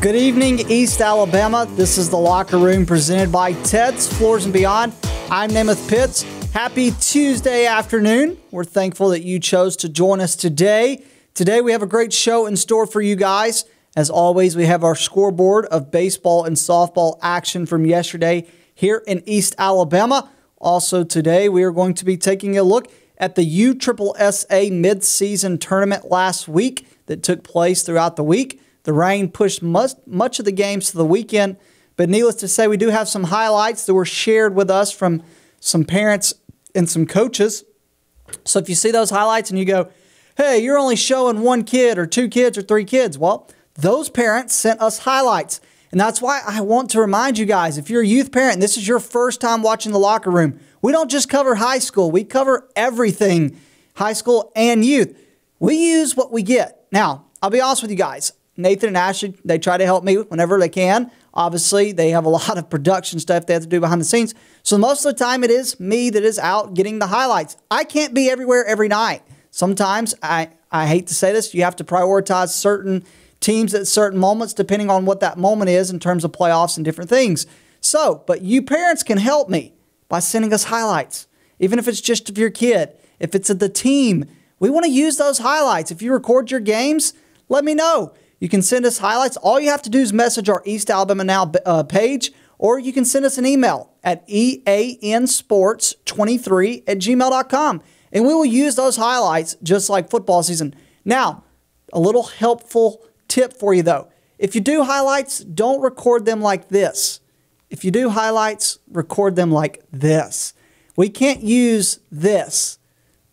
Good evening, East Alabama. This is the Locker Room presented by Ted's Floors and Beyond. I'm Namath Pitts. Happy Tuesday afternoon. We're thankful that you chose to join us today. Today we have a great show in store for you guys. As always, we have our scoreboard of baseball and softball action from yesterday here in East Alabama. Also today we are going to be taking a look at the USSSA Mid-Season Tournament last week that took place throughout the week. The rain pushed much of the games to the weekend, but needless to say, we do have some highlights that were shared with us from some parents and some coaches. So if you see those highlights and you go, hey, you're only showing one kid or two kids or three kids, well, those parents sent us highlights. And that's why I want to remind you guys, if you're a youth parent and this is your first time watching the Locker Room, we don't just cover high school. We cover everything, high school and youth. We use what we get. Now, I'll be honest with you guys. Nathan and Ashley, they try to help me whenever they can. Obviously, they have a lot of production stuff they have to do behind the scenes. So most of the time, it is me that is out getting the highlights. I can't be everywhere every night. Sometimes, I hate to say this, you have to prioritize certain teams at certain moments depending on what that moment is in terms of playoffs and different things. So, but you parents can help me by sending us highlights. Even if it's just of your kid, if it's of the team, we want to use those highlights. If you record your games, let me know. You can send us highlights. All you have to do is message our East Alabama Now page, or you can send us an email at eansports23@gmail.com, and we will use those highlights just like football season. Now, a little helpful tip for you, though. If you do highlights, don't record them like this. If you do highlights, record them like this. We can't use this,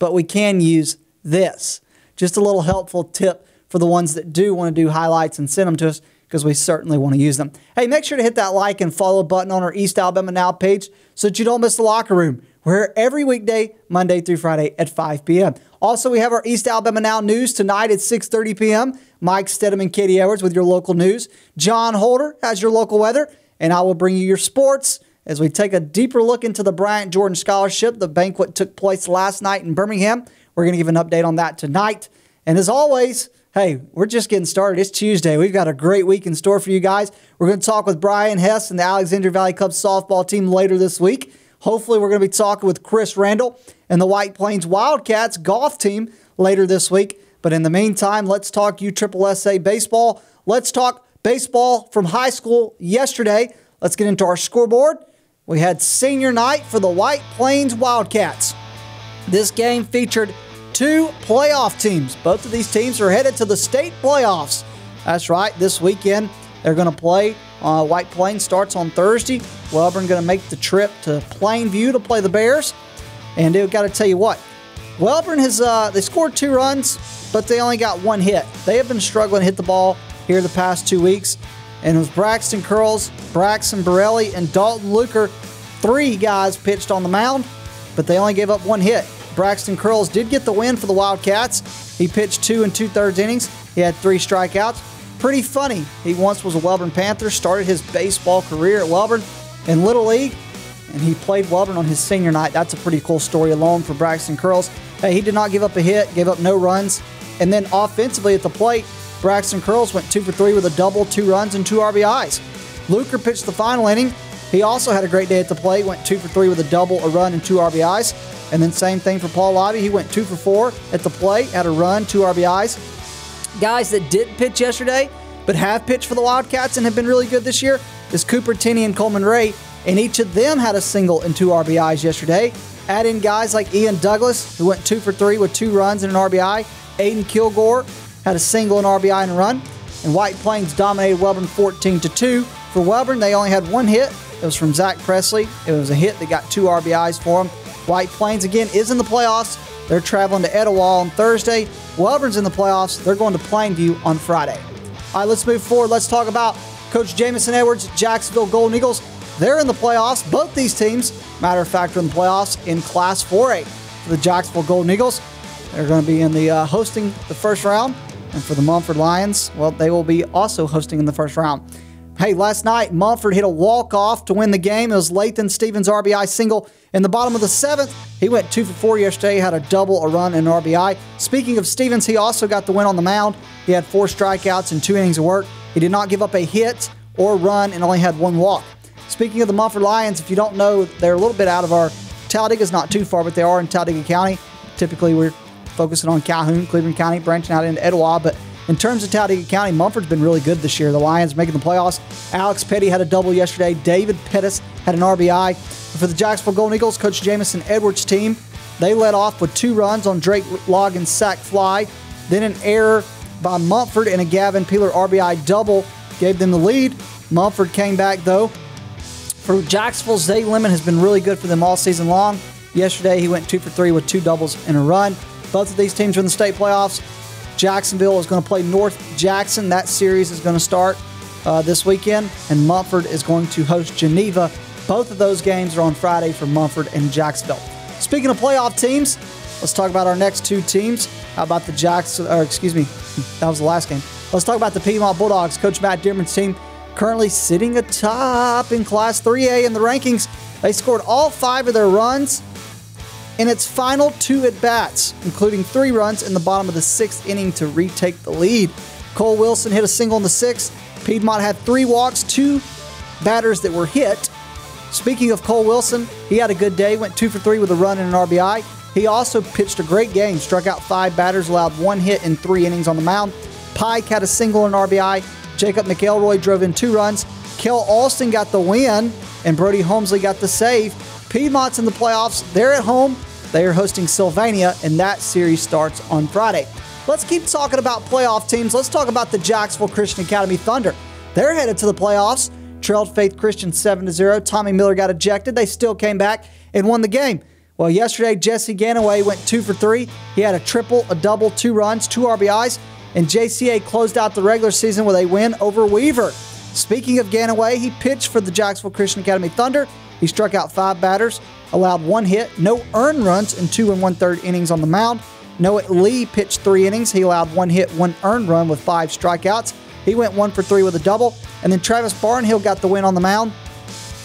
but we can use this. Just a little helpful tip for the ones that do want to do highlights and send them to us, because we certainly want to use them. Hey, make sure to hit that like and follow button on our East Alabama Now page so that you don't miss the Locker Room. We're here every weekday, Monday through Friday at 5 p.m. Also, we have our East Alabama Now news tonight at 6:30 p.m. Mike Stedham and Katie Edwards with your local news. John Holder has your local weather, and I will bring you your sports as we take a deeper look into the Bryant Jordan Scholarship. The banquet took place last night in Birmingham. We're going to give an update on that tonight. And as always, hey, we're just getting started. It's Tuesday. We've got a great week in store for you guys. We're going to talk with Brian Hess and the Alexandria Valley Cubs softball team later this week. Hopefully, we're going to be talking with Chris Randall and the White Plains Wildcats golf team later this week. But in the meantime, let's talk USSSA baseball. Let's talk baseball from high school yesterday. Let's get into our scoreboard. We had senior night for the White Plains Wildcats. This game featured two playoff teams. Both of these teams are headed to the state playoffs. That's right. This weekend, they're going to play. White Plains starts on Thursday. Wellborn going to make the trip to Plainview to play the Bears. And they've got to tell you what, Wellborn has they scored 2 runs, but they only got 1 hit. They have been struggling to hit the ball here the past 2 weeks. And it was Braxton Curls, Braxton Borelli, and Dalton Luker. 3 guys pitched on the mound, but they only gave up 1 hit. Braxton Curls did get the win for the Wildcats. He pitched 2 2/3 innings. He had 3 strikeouts. Pretty funny. He once was a Wellborn Panther, started his baseball career at Wellborn in Little League, and he played Wellborn on his senior night. That's a pretty cool story alone for Braxton Curls. Hey, he did not give up a hit, gave up no runs. And then offensively at the plate, Braxton Curls went 2 for 3 with a double, 2 runs, and 2 RBIs. Luker pitched the final inning. He also had a great day at the plate, went 2 for 3 with a double, a run, and 2 RBIs. And then same thing for Paul Lobby. He went 2 for 4 at the plate, had a run, 2 RBIs. Guys that didn't pitch yesterday, but have pitched for the Wildcats and have been really good this year, is Cooper Tenney and Coleman Ray. And each of them had a single and 2 RBIs yesterday. Add in guys like Ian Douglas, who went 2 for 3 with 2 runs and an RBI. Aiden Kilgore had a single, an RBI, and a run. And White Plains dominated Wellborn 14-2. For Wellborn, they only had 1 hit. It was from Zach Presley. It was a hit that got 2 RBIs for him. White Plains, again, is in the playoffs. They're traveling to Etowah on Thursday. Wellborn's in the playoffs. They're going to Plainview on Friday. All right, let's move forward. Let's talk about Coach Jamison Edwards, Jacksonville Golden Eagles. They're in the playoffs. Both these teams, matter of fact, are in the playoffs in Class 4A. For the Jacksonville Golden Eagles, they're going to be in the hosting the first round. And for the Mumford Lions, well, they will be also hosting in the first round. Hey, last night, Mumford hit a walk-off to win the game. It was Lathan Stevens' RBI single in the bottom of the 7th. He went 2 for 4 yesterday, had a double, a run, and an RBI. Speaking of Stevens, he also got the win on the mound. He had 4 strikeouts and 2 innings of work. He did not give up a hit or run and only had one walk. Speaking of the Mumford Lions, if you don't know, they're a little bit out of our Talladaga's not too far, but they are in Talladega County. Typically, we're focusing on Calhoun, Cleveland County, branching out into Etowah. But in terms of Talladega County, Mumford's been really good this year. The Lions making the playoffs. Alex Petty had a double yesterday. David Pettis had an RBI. For the Jacksonville Golden Eagles, Coach Jamison Edwards' team, they led off with 2 runs on Drake Logan's sac fly. Then an error by Mumford and a Gavin Peeler RBI double gave them the lead. Mumford came back, though. For Jacksonville, Zay Lemon has been really good for them all season long. Yesterday, he went 2 for 3 with 2 doubles and a run. Both of these teams are in the state playoffs. Jacksonville is going to play North Jackson. That series is going to start this weekend. And Mumford is going to host Geneva. Both of those games are on Friday for Mumford and Jacksonville. Speaking of playoff teams, let's talk about our next 2 teams. How about the that was the last game. Let's talk about the Piedmont Bulldogs. Coach Matt Dearman's team currently sitting atop in Class 3A in the rankings. They scored all 5 of their runs in its final 2 at-bats, including 3 runs in the bottom of the 6th inning to retake the lead. Cole Wilson hit a single in the 6th. Piedmont had 3 walks, 2 batters that were hit. Speaking of Cole Wilson, he had a good day, went 2 for 3 with a run and an RBI. He also pitched a great game, struck out 5 batters, allowed 1 hit in 3 innings on the mound. Pike had a single and RBI. Jacob McElroy drove in 2 runs. Kel Alston got the win, and Brody Holmesley got the save. Piedmont's in the playoffs. They're at home. They are hosting Sylvania, and that series starts on Friday. Let's keep talking about playoff teams. Let's talk about the Jacksonville Christian Academy Thunder. They're headed to the playoffs. Trailed Faith Christian 7-0. Tommy Miller got ejected. They still came back and won the game. Well, yesterday, Jesse Ganaway went 2 for 3. He had a triple, a double, 2 runs, 2 RBIs, and JCA closed out the regular season with a win over Weaver. Speaking of Ganaway, he pitched for the Jacksonville Christian Academy Thunder. He struck out 5 batters, allowed 1 hit, no earned runs in 2 1/3 innings on the mound. Noah Lee pitched 3 innings. He allowed 1 hit, 1 earned run with 5 strikeouts. He went 1 for 3 with a double. And then Travis Barnhill got the win on the mound.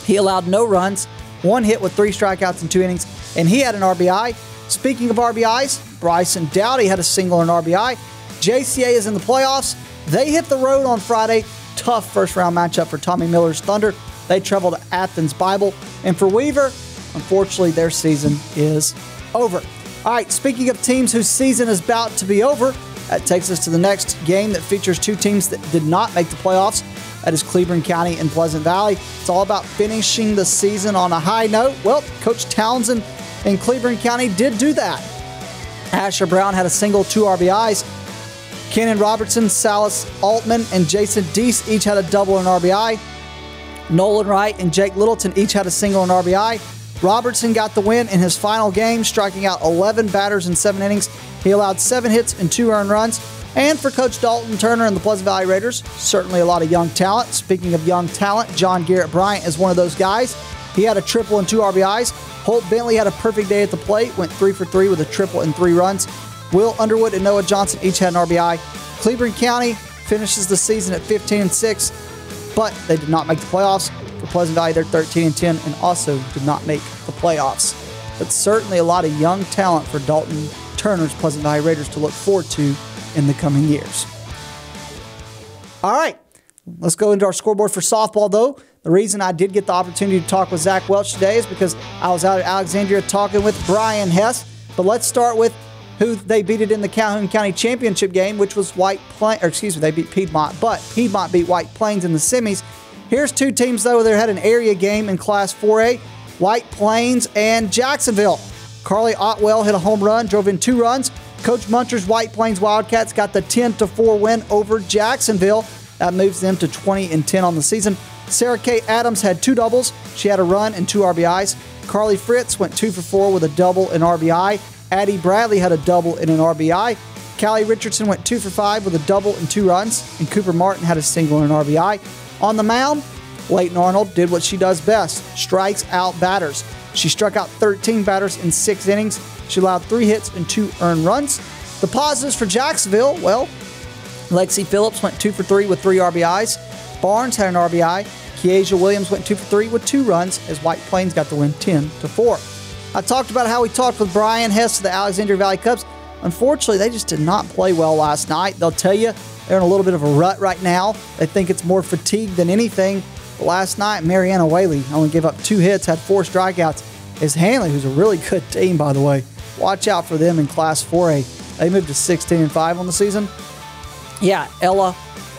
He allowed no runs, 1 hit with 3 strikeouts in 2 innings, and he had an RBI. Speaking of RBIs, Bryson Dowdy had a single and RBI. JCA is in the playoffs. They hit the road on Friday. Tough first-round matchup for Tommy Miller's Thunder. They travel to Athens Bible. And for Weaver, unfortunately, their season is over. All right, speaking of teams whose season is about to be over, that takes us to the next game that features 2 teams that did not make the playoffs. That is Cleveland County and Pleasant Valley. It's all about finishing the season on a high note. Well, Coach Townsend in Cleveland County did do that. Asher Brown had a single, 2 RBIs. Kenan Robertson, Salas Altman, and Jason Deese each had a double and RBI. Nolan Wright and Jake Littleton each had a single and RBI. Robertson got the win in his final game, striking out 11 batters in 7 innings. He allowed 7 hits and 2 earned runs. And for Coach Dalton Turner and the Pleasant Valley Raiders, certainly a lot of young talent. Speaking of young talent, John Garrett Bryant is one of those guys. He had a triple and 2 RBIs. Holt Bentley had a perfect day at the plate, went 3 for 3 with a triple and 3 runs. Will Underwood and Noah Johnson each had an RBI. Cleveland County finishes the season at 15-6, but they did not make the playoffs. For Pleasant Valley, they're 13-10 and also did not make the playoffs. But certainly a lot of young talent for Dalton Turner's Pleasant Valley Raiders to look forward to in the coming years. All right, let's go into our scoreboard for softball, though. The reason I did get the opportunity to talk with Zach Welch today is because I was out at Alexandria talking with Brian Hess. But let's start with who they beat it in the Calhoun County Championship game, which was they beat Piedmont, but Piedmont beat White Plains in the semis. Here's 2 teams, though, that had an area game in Class 4A, White Plains and Jacksonville. Carly Otwell hit a home run, drove in 2 runs. Coach Muncher's White Plains Wildcats got the 10-4 win over Jacksonville. That moves them to 20-10 on the season. Sarah Kay Adams had 2 doubles. She had a run and 2 RBIs. Carly Fritz went 2 for 4 with a double and RBI. Addie Bradley had a double and an RBI. Callie Richardson went 2 for 5 with a double and 2 runs. And Cooper Martin had a single and an RBI. On the mound, Leighton Arnold did what she does best, strikes out batters. She struck out 13 batters in 6 innings. She allowed 3 hits and 2 earned runs. The positives for Jacksonville, well, Lexi Phillips went 2 for 3 with 3 RBIs. Barnes had an RBI. Keasia Williams went 2 for 3 with 2 runs as White Plains got the win 10-4. I talked about how we talked with Brian Hess of the Alexandria Valley Cubs. unfortunately, they just did not play well last night. They'll tell you they're in a little bit of a rut right now. They think it's more fatigue than anything. But last night, Mariana Whaley only gave up 2 hits, had 4 strikeouts. It's Hanley, who's a really good team, by the way. Watch out for them in Class 4A. They moved to 16-5 on the season. Yeah, Ella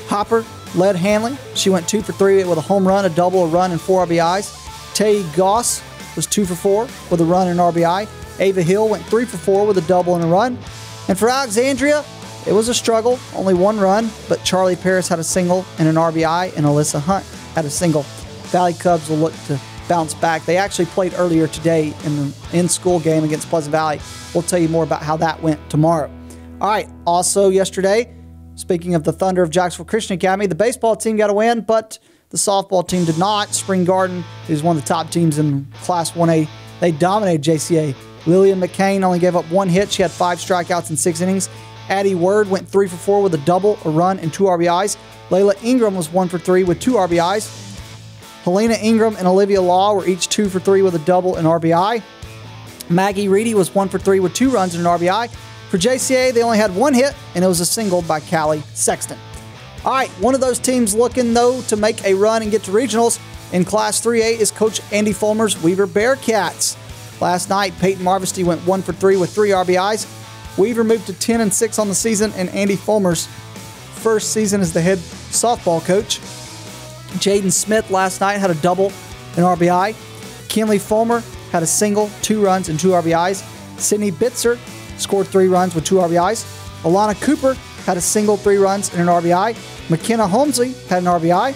Hopper led Hanley. She went 2 for 3 with a home run, a double, a run, and 4 RBIs. Tay Goss was 2 for 4 with a run and an RBI. Ava Hill went 3 for 4 with a double and a run. And for Alexandria, it was a struggle, only 1 run, but Charlie Paris had a single and an RBI, and Alyssa Hunt had a single. Valley Cubs will look to bounce back. They actually played earlier today in the in-school game against Pleasant Valley. We'll tell you more about how that went tomorrow. All right, also yesterday, speaking of the Thunder of Jacksonville Christian Academy, the baseball team got a win, but the softball team did not. Spring Garden is one of the top teams in Class 1A. They dominated JCA. Lillian McCain only gave up 1 hit. She had 5 strikeouts in 6 innings. Addie Word went 3 for 4 with a double, a run, and 2 RBIs. Layla Ingram was 1 for 3 with 2 RBIs. Helena Ingram and Olivia Law were each 2 for 3 with a double and RBI. Maggie Reedy was 1 for 3 with 2 runs and an RBI. For JCA, they only had 1 hit, and it was a single by Callie Sexton. All right, one of those teams looking, though, to make a run and get to regionals in Class 3A is Coach Andy Fulmer's Weaver Bearcats. Last night, Peyton Marvesty went 1 for 3 with 3 RBIs. Weaver moved to 10-6 on the season, and Andy Fulmer's first season as the head softball coach. Jaden Smith last night had a double and RBI. Kinley Fulmer had a single, 2 runs, and 2 RBIs. Sydney Bitzer scored 3 runs with 2 RBIs. Alana Cooper had a single, 3 runs, and an RBI. McKenna Holmesley had an RBI.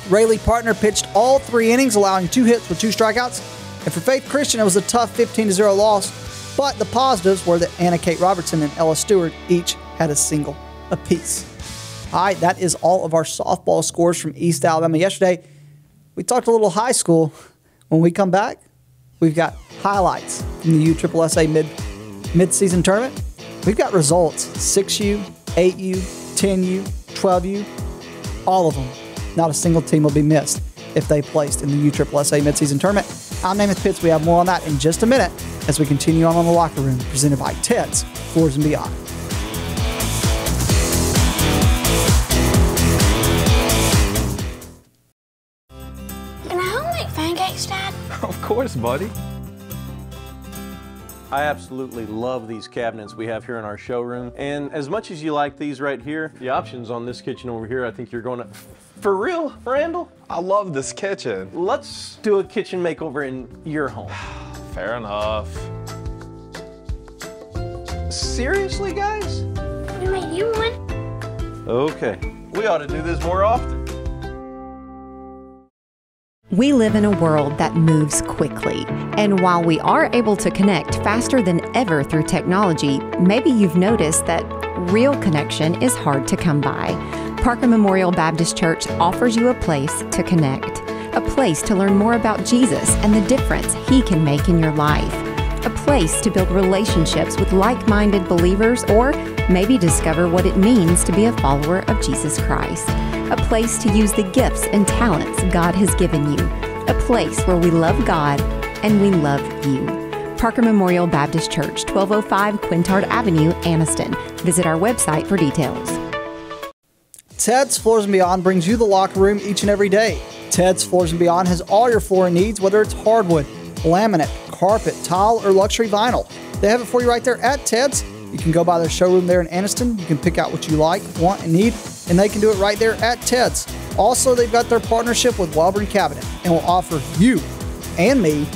Rayleigh Partner pitched all 3 innings, allowing 2 hits with 2 strikeouts. And for Faith Christian, it was a tough 15-0 loss. But the positives were that Anna Kate Robertson and Ella Stewart each had a single apiece. All right, that is all of our softball scores from East Alabama yesterday. We talked a little high school. When we come back, we've got highlights from the USSSA Mid-Season Tournament. We've got results, 6U, 8U, 10U, 12U, all of them. Not a single team will be missed if they placed in the USSSA Mid-Season Tournament. I'm Namath Pitts. We have more on that in just a minute as we continue on the Locker Room, presented by Ted's Floors and Beyond. Can I help make pancakes, Dad? Of course, buddy. I absolutely love these cabinets we have here in our showroom. And as much as you like these right here, the options on this kitchen over here, I think you're going to... For real, Randall? I love this kitchen. Let's do a kitchen makeover in your home. Fair enough. Seriously, guys? We made you one. Okay, we ought to do this more often. We live in a world that moves quickly, and while we are able to connect faster than ever through technology, maybe you've noticed that real connection is hard to come by. Parker Memorial Baptist Church offers you a place to connect, a place to learn more about Jesus and the difference He can make in your life, a place to build relationships with like-minded believers, or maybe discover what it means to be a follower of Jesus Christ. A place to use the gifts and talents God has given you. A place where we love God and we love you. Parker Memorial Baptist Church, 1205 Quintard Avenue, Anniston. Visit our website for details. Ted's Floors and Beyond brings you the Locker Room each and every day. Ted's Floors and Beyond has all your flooring needs, whether it's hardwood, laminate, carpet, tile, or luxury vinyl. They have it for you right there at Ted's. You can go by their showroom there in Anniston. You can pick out what you like, want, and need, and they can do it right there at Ted's. Also, they've got their partnership with Welborn Cabinet and will offer you and me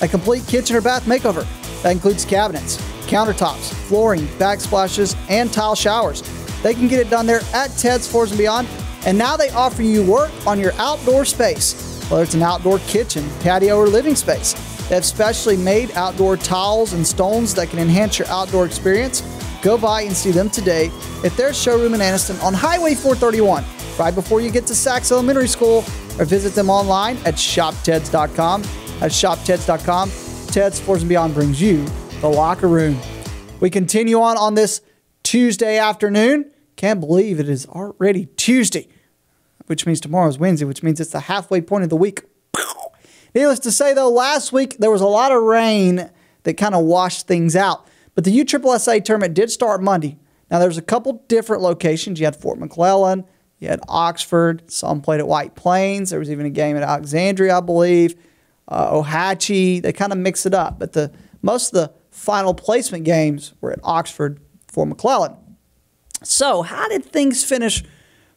a complete kitchen or bath makeover. That includes cabinets, countertops, flooring, backsplashes, and tile showers. They can get it done there at Ted's Floors and Beyond. And now they offer you work on your outdoor space, whether it's an outdoor kitchen, patio, or living space. They have specially made outdoor tiles and stones that can enhance your outdoor experience. Go by and see them today at their showroom in Anniston on Highway 431, right before you get to Sachs Elementary School, or visit them online at shopteds.com. That's shopteds.com. Ted's Floors and Beyond brings you the Locker Room. We continue on this Tuesday afternoon. Can't believe it is already Tuesday, which means tomorrow's Wednesday, which means it's the halfway point of the week. Needless to say, though, last week there was a lot of rain that kind of washed things out. But the USSSA tournament did start Monday. Now, there's a couple different locations. You had Fort McClellan, you had Oxford, some played at White Plains. There was even a game at Alexandria, I believe. Ohatchee, they kind of mix it up. But most of the final placement games were at Oxford, Fort McClellan. So how did things finish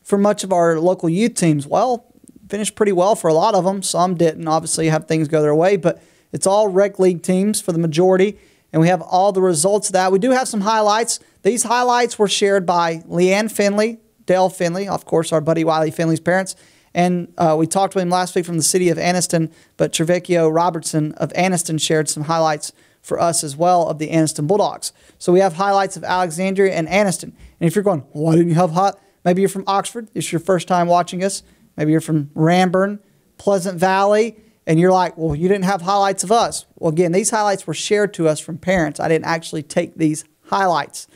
for much of our local youth teams? Well, finished pretty well for a lot of them. Some didn't obviously have things go their way, but it's all rec league teams for the majority, and we have all the results of that. We do have some highlights. These highlights were shared by Leanne Finley, Dale Finley, of course, our buddy Wiley Finley's parents, and we talked to him last week from the city of Anniston, but Trevecchio Robertson of Anniston shared some highlights for us as well of the Anniston Bulldogs. So we have highlights of Alexandria and Anniston. And if you're going, why didn't you have maybe you're from Oxford, it's your first time watching us. Maybe you're from Ranburne, Pleasant Valley, and you're like, well, you didn't have highlights of us. Well, again, these highlights were shared to us from parents. I didn't actually take these highlights.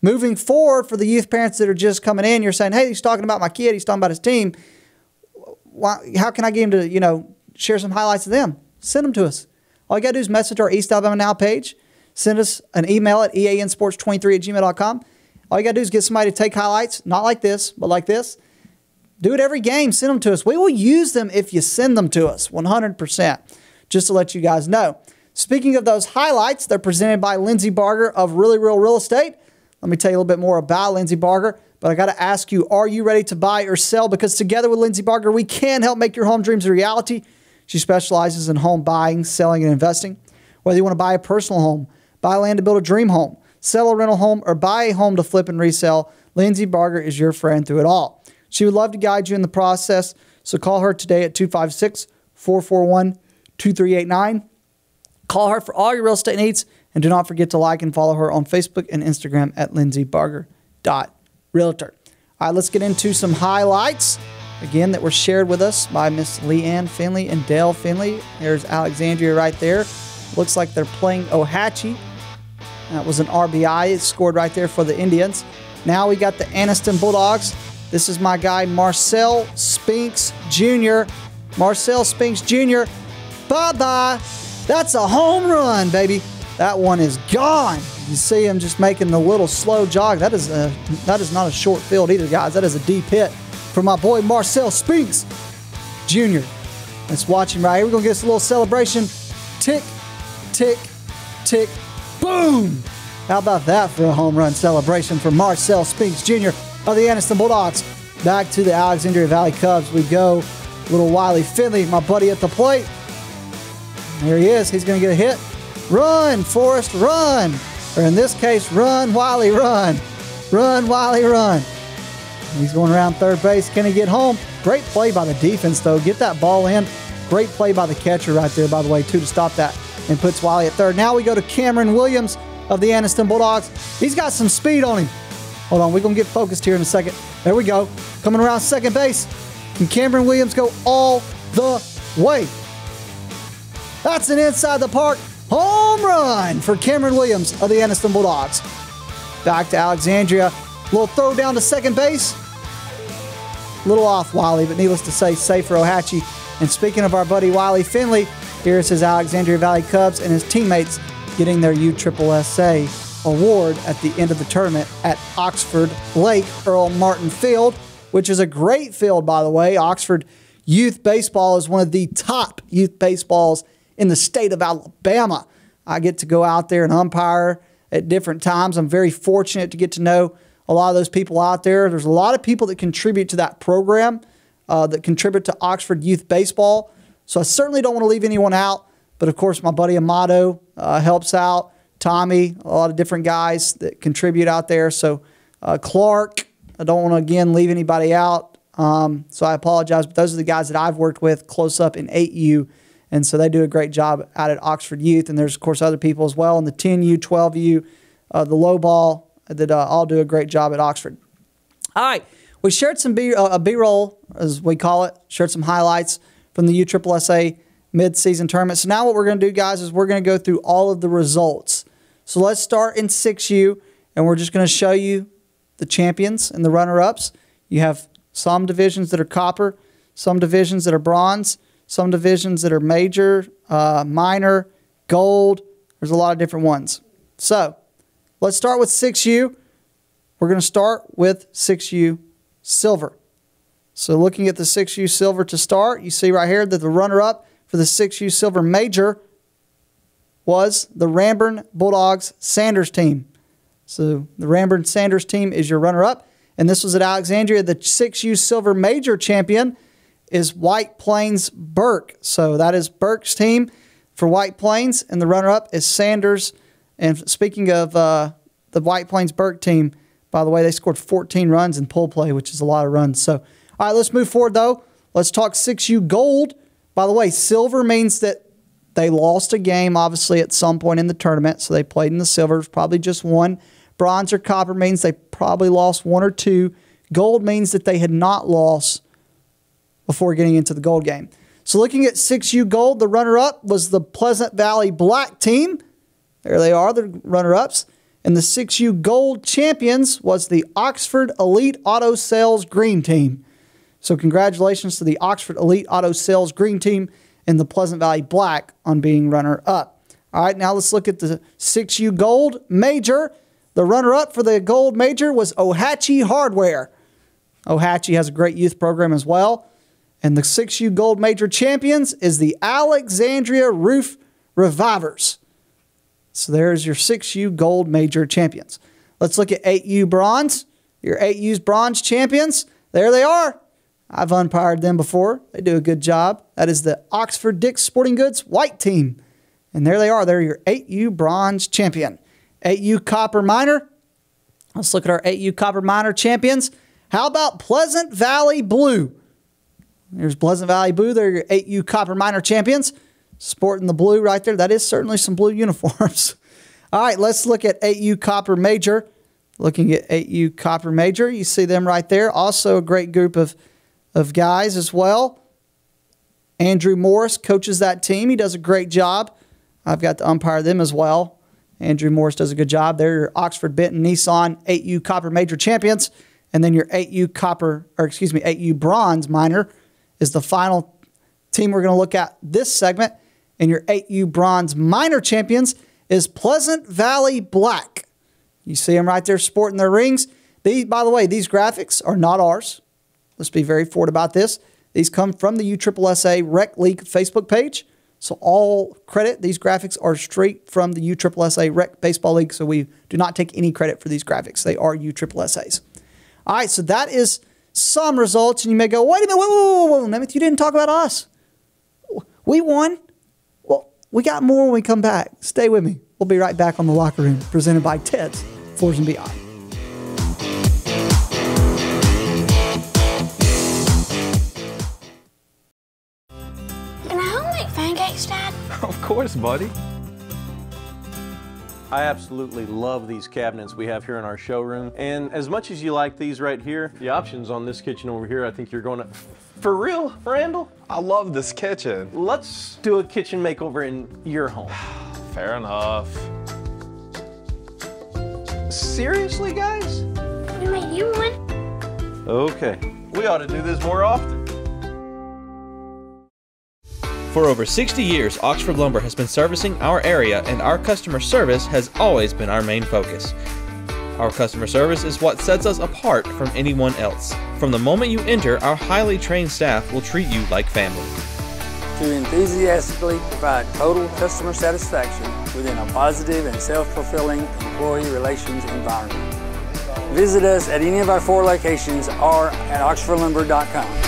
Moving forward, for the youth parents that are just coming in, you're saying, hey, he's talking about my kid, he's talking about his team. How can I get him to, share some highlights of them? Send them to us. All you got to do is message our East Alabama Now page. Send us an email at eansports23@gmail.com. All you got to do is get somebody to take highlights, not like this, but like this. Do it every game. Send them to us. We will use them if you send them to us, 100%, just to let you guys know. Speaking of those highlights, they're presented by Lindsey Barger of Really Real Real Estate. Let me tell you a little bit more about Lindsey Barger, but I got to ask you, are you ready to buy or sell? Because together with Lindsey Barger, we can help make your home dreams a reality. She specializes in home buying, selling, and investing. Whether you want to buy a personal home, buy land to build a dream home, sell a rental home, or buy a home to flip and resell, Lindsey Barger is your friend through it all. She would love to guide you in the process, so call her today at 256-441-2389. Call her for all your real estate needs, and do not forget to like and follow her on Facebook and Instagram at lindseybarger.realtor. All right, let's get into some highlights, again, that were shared with us by Miss Leanne Finley and Dale Finley. There's Alexandria right there. Looks like they're playing Ohatchee. That was an RBI. It scored right there for the Indians. Now we got the Anniston Bulldogs. This is my guy, Marcel Spinks Jr. Marcel Spinks Jr. Bye-bye. That's a home run, baby. That one is gone. You see him just making the little slow jog. That is not a short field either, guys. That is a deep hit for my boy, Marcel Spinks Jr. Let's watch him right here. We're going to get us a little celebration. Tick, tick, tick, boom. How about that for a home run celebration for Marcel Spinks Jr. of the Anniston Bulldogs? Back to the Alexandria Valley Cubs we go. Little Wiley Finley, my buddy at the plate. There he is. He's going to get a hit. Run, Forrest, run. Or in this case, run, Wiley, run. Run, Wiley, run. He's going around third base. Can he get home? Great play by the defense, though. Get that ball in. Great play by the catcher right there, by the way, too, to stop that. And puts Wiley at third. Now we go to Cameron Williams of the Anniston Bulldogs. He's got some speed on him. Hold on, we're going to get focused here in a second. There we go. Coming around second base. Can Cameron Williams go all the way? That's an inside the park home run for Cameron Williams of the Anniston Bulldogs. Back to Alexandria. Little throw down to second base. Little off Wiley, but needless to say, safe for Ohatchee. And speaking of our buddy Wiley Finley, here's his Alexandria Valley Cubs and his teammates getting their USSSA award at the end of the tournament at Oxford Lake Earl Martin Field, which is a great field, by the way. Oxford youth baseball is one of the top youth baseballs in the state of Alabama. I get to go out there and umpire at different times. I'm very fortunate to get to know a lot of those people out there. There's a lot of people that contribute to that program, that contribute to Oxford youth baseball. So I certainly don't want to leave anyone out. But of course, my buddy Amato helps out. Tommy, a lot of different guys that contribute out there. So Clark, I don't want to, again, leave anybody out. So I apologize, but those are the guys that I've worked with close up in 8U. And so they do a great job out at Oxford Youth. And there's, of course, other people as well in the 10U, 12U, the low ball that all do a great job at Oxford. All right. We shared some B-roll, as we call it, shared some highlights from the USSSA Mid-Season Tournament. So now what we're going to do, guys, is we're going to go through all of the results. So let's start in 6U, and we're just going to show you the champions and the runner-ups. You have some divisions that are copper, some divisions that are bronze, some divisions that are major, minor, gold. There's a lot of different ones. So Let's start with 6U. We're going to start with 6U Silver. So looking at the 6U Silver to start, you see right here that the runner-up for the 6U Silver Major was the Ranburne Bulldogs Sanders team. So the Ranburne Sanders team is your runner-up. And this was at Alexandria. The 6U Silver Major champion is White Plains Burke. So that is Burke's team for White Plains, and the runner-up is Sanders. And speaking of the White Plains Burke team, by the way, they scored 14 runs in pool play, which is a lot of runs. So, all right, let's move forward, though. Let's talk 6U Gold. By the way, silver means that they lost a game, obviously, at some point in the tournament, so they played in the silver, probably just one. Bronze or copper means they probably lost one or two. Gold means that they had not lost before getting into the gold game. So looking at 6U Gold, the runner-up was the Pleasant Valley Black team. There they are, the runner-ups. And the 6U Gold champions was the Oxford Elite Auto Sales Green team. So congratulations to the Oxford Elite Auto Sales Green team and the Pleasant Valley Black on being runner-up. All right, now let's look at the 6U Gold Major. The runner-up for the Gold Major was Ohatchee Hardware. Ohatchee has a great youth program as well. And the 6U Gold Major champions is the Alexandria Roof Revivers. So there's your 6U Gold Major champions. Let's look at 8U Bronze. Your 8U's Bronze champions. There they are. I've umpired them before. They do a good job. That is the Oxford Dix Sporting Goods White team. And there they are. They're your 8U Bronze champion. 8U Copper Minor. Let's look at our 8U Copper Minor champions. How about Pleasant Valley Blue? There's Pleasant Valley Blue. They're your 8U Copper Minor champions. Sporting the blue right there. That is certainly some blue uniforms. All right, let's look at 8U Copper Major. Looking at 8U Copper Major, you see them right there. Also a great group of guys as well. Andrew Morris coaches that team. He does a great job. I've got to umpire them as well. Andrew Morris does a good job. They're your Oxford Benton Nissan 8U Copper Major champions. And then your 8U Bronze Minor is the final team we're going to look at this segment. And your 8U Bronze Minor champions is Pleasant Valley Black. You see them right there sporting their rings. By the way, these graphics are not ours. Let's be very forward about this. These come from the USSSA Rec League Facebook page. So all credit, these graphics are straight from the USSSA Rec Baseball League. So we do not take any credit for these graphics. They are USSSA's. All right, so that is some results. And you may go, wait a minute, whoa, Namath, you didn't talk about us. We won. Well, we got more when we come back. Stay with me. We'll be right back on The Locker Room, presented by Ted's Floors and Beyond. Can I help make pancakes, Dad? Of course, buddy. I absolutely love these cabinets we have here in our showroom. And as much as you like these right here, the options on this kitchen over here, I think you're going to... For real, Randall? I love this kitchen. Let's do a kitchen makeover in your home. Fair enough. Seriously, guys? We made you one. Okay. We ought to do this more often. For over 60 years, Oxford Lumber has been servicing our area, and our customer service has always been our main focus. Our customer service is what sets us apart from anyone else. From the moment you enter, our highly trained staff will treat you like family. To enthusiastically provide total customer satisfaction within a positive and self-fulfilling employee relations environment. Visit us at any of our 4 locations or at oxfordlumber.com.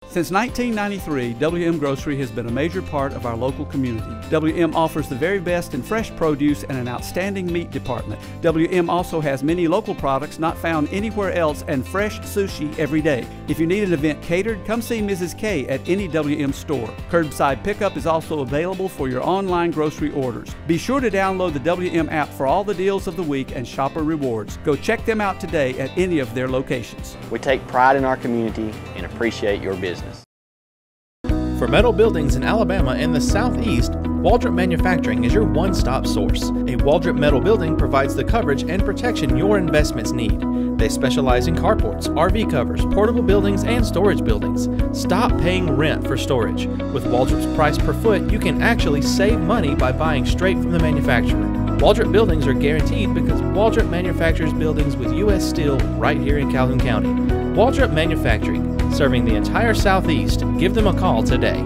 Since 1993, WM Grocery has been a major part of our local community. WM offers the very best in fresh produce and an outstanding meat department. WM also has many local products not found anywhere else and fresh sushi every day. If you need an event catered, come see Mrs. K at any WM store. Curbside pickup is also available for your online grocery orders. Be sure to download the WM app for all the deals of the week and shopper rewards. Go check them out today at any of their locations. We take pride in our community and appreciate your business. For metal buildings in Alabama and the Southeast, Waldrop Manufacturing is your one-stop source. A Waldrop metal building provides the coverage and protection your investments need. They specialize in carports, RV covers, portable buildings, and storage buildings. Stop paying rent for storage. With Waldrop's price per foot, you can actually save money by buying straight from the manufacturer. Waldrop buildings are guaranteed because Waldrop manufactures buildings with U.S. Steel right here in Calhoun County. Waldrop Manufacturing, serving the entire Southeast. Give them a call today.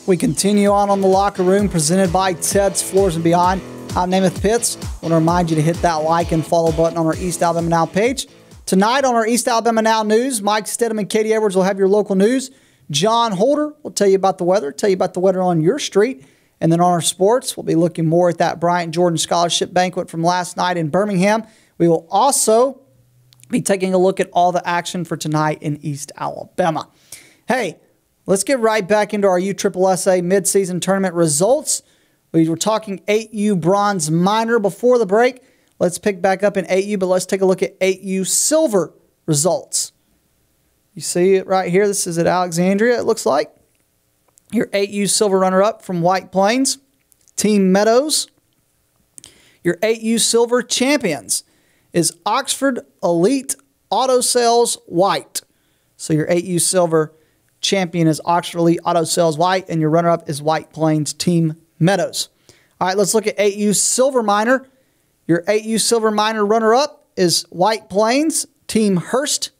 We continue on the Locker Room, presented by Ted's Floors and Beyond. I'm Namath Pitts. I want to remind you to hit that like and follow button on our East Alabama Now page. Tonight on our East Alabama Now news, Mike Stedham and Katie Edwards will have your local news. John Holder will tell you about the weather on your street. And then on our sports, we'll be looking more at that Bryant Jordan Scholarship Banquet from last night in Birmingham. We will also be taking a look at all the action for tonight in East Alabama. Hey, let's get right back into our USSSA Mid-Season Tournament results. We were talking 8U Bronze Minor before the break. Let's pick back up in 8U, but let's take a look at 8U Silver results. You see it right here. This is at Alexandria, it looks like. Your 8U Silver runner-up from White Plains, Team Meadows. Your 8U Silver champions is Oxford Elite Auto Sales White. So your 8U Silver champion is Oxford Elite Auto Sales White, and your runner-up is White Plains Team Meadows. All right, let's look at 8U Silver Minor. Your 8U Silver Minor runner-up is White Plains Team Hurst.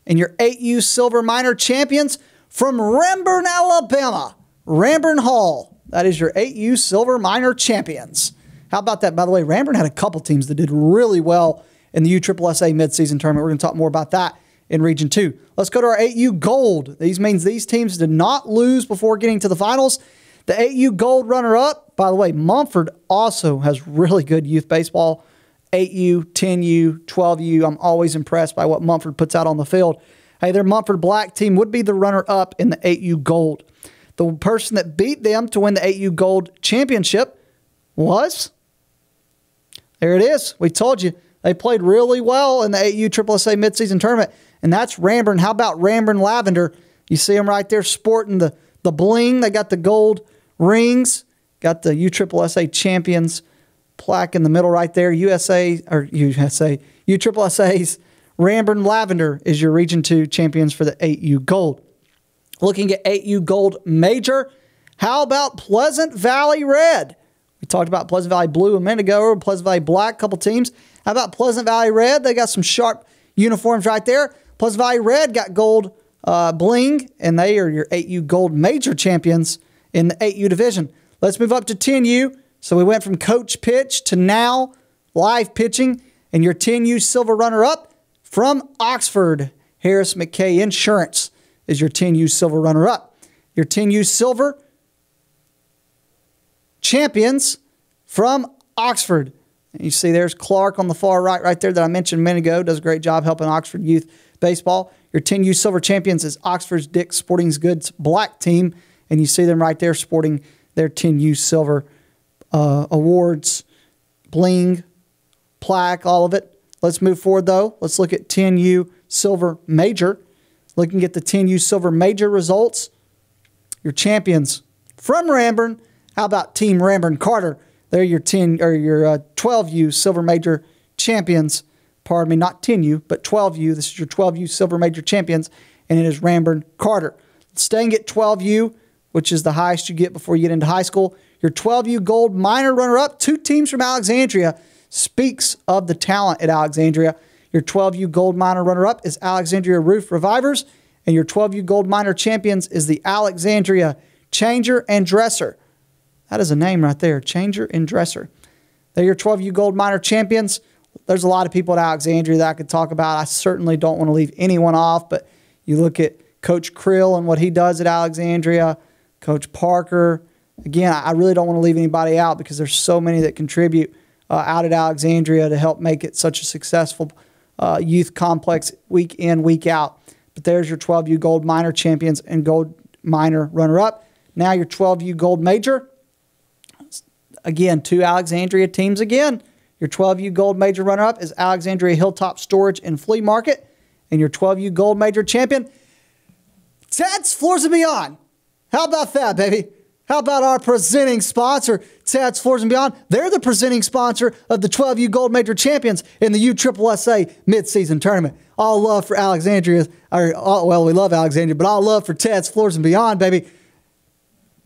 And your 8U Silver Minor champions from Ramburn, Alabama, Ramburn Hall. That is your 8U Silver Minor champions. How about that? By the way, Ramburn had a couple teams that did really well in the USSSA Mid-Season Tournament. We're going to talk more about that in Region 2. Let's go to our 8U Gold. These means these teams did not lose before getting to the finals. The 8U Gold runner-up, by the way, Mumford also has really good youth baseball. 8U, 10U, 12U. I'm always impressed by what Mumford puts out on the field. Hey, their Mumford Black team would be the runner-up in the 8U Gold. The person that beat them to win the 8U Gold championship was, there it is. We told you. They played really well in the 8U SSSA Mid-Season Tournament, and that's Ramburn. How about Ramburn Lavender? You see them right there sporting the bling. They got the gold rings, got the USSSA champions plaque in the middle right there. USSSA's Ramburn Lavender is your Region 2 champions for the 8U Gold. Looking at 8U Gold Major, how about Pleasant Valley Red? We talked about Pleasant Valley Blue a minute ago, or Pleasant Valley Black, a couple teams. How about Pleasant Valley Red? They got some sharp uniforms right there. Pleasant Valley Red got gold bling, and they are your 8U Gold Major champions in the 8U division. Let's move up to 10U. So we went from coach pitch to now live pitching, and your 10U Silver runner-up from Oxford, Harris McKay Insurance is your 10U Silver runner-up. Your 10U Silver champions from Oxford. And you see there's Clark on the far right there that I mentioned a minute ago. Does a great job helping Oxford youth baseball. Your 10U Silver champions is Oxford's Dick's Sporting Goods Black team. And you see them right there sporting their 10U Silver awards, bling, plaque, all of it. Let's move forward, though. Let's look at 10U Silver Major. Looking at the 10U Silver Major results. Your champions from Ramburn. How about Team Ramburn Carter? They're your 12U Silver Major champions. Pardon me, not 10U, but 12U. This is your 12U Silver Major champions, and it is Ramburn Carter. Staying at 12U, which is the highest you get before you get into high school. Your 12U Gold Minor runner-up, two teams from Alexandria, speaks of the talent at Alexandria. Your 12U Gold Minor runner-up is Alexandria Roof Revivers, and your 12U Gold Minor champions is the Alexandria Changer and Dresser. That is a name right there, Changer and Dresser. They're your 12U Gold Minor champions. There's a lot of people at Alexandria that I could talk about. I certainly don't want to leave anyone off, but you look at Coach Krill and what he does at Alexandria, Coach Parker. Again, I really don't want to leave anybody out because there's so many that contribute out at Alexandria to help make it such a successful youth complex week in, week out. But there's your 12U Gold Minor champions and Gold Minor runner-up. Now your 12U Gold Major. Again, two Alexandria teams again. Your 12U Gold Major runner-up is Alexandria Hilltop Storage and Flea Market. And your 12U Gold Major champion, Ted's Floors and Beyond. How about that, baby? How about our presenting sponsor, Ted's Floors and Beyond? They're the presenting sponsor of the 12U Gold Major Champions in the USSSA Mid-Season Tournament. All love for Alexandria, we love Alexandria, but all love for Ted's Floors and Beyond, baby.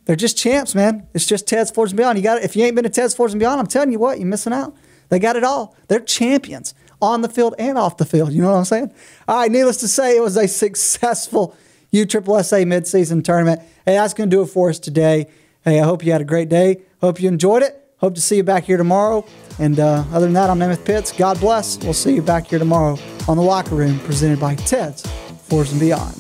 They're just champs, man. It's just Ted's Floors and Beyond. If you ain't been to Ted's Floors and Beyond, I'm telling you what, you're missing out. They got it all. They're champions on the field and off the field. You know what I'm saying? All right, needless to say, it was a successful USSSA Mid-Season Tournament. Hey, that's going to do it for us today. Hey, I hope you had a great day. Hope you enjoyed it. Hope to see you back here tomorrow. And other than that, I'm Namath Pitts. God bless. We'll see you back here tomorrow on the Locker Room, presented by Ted's Floors and Beyond.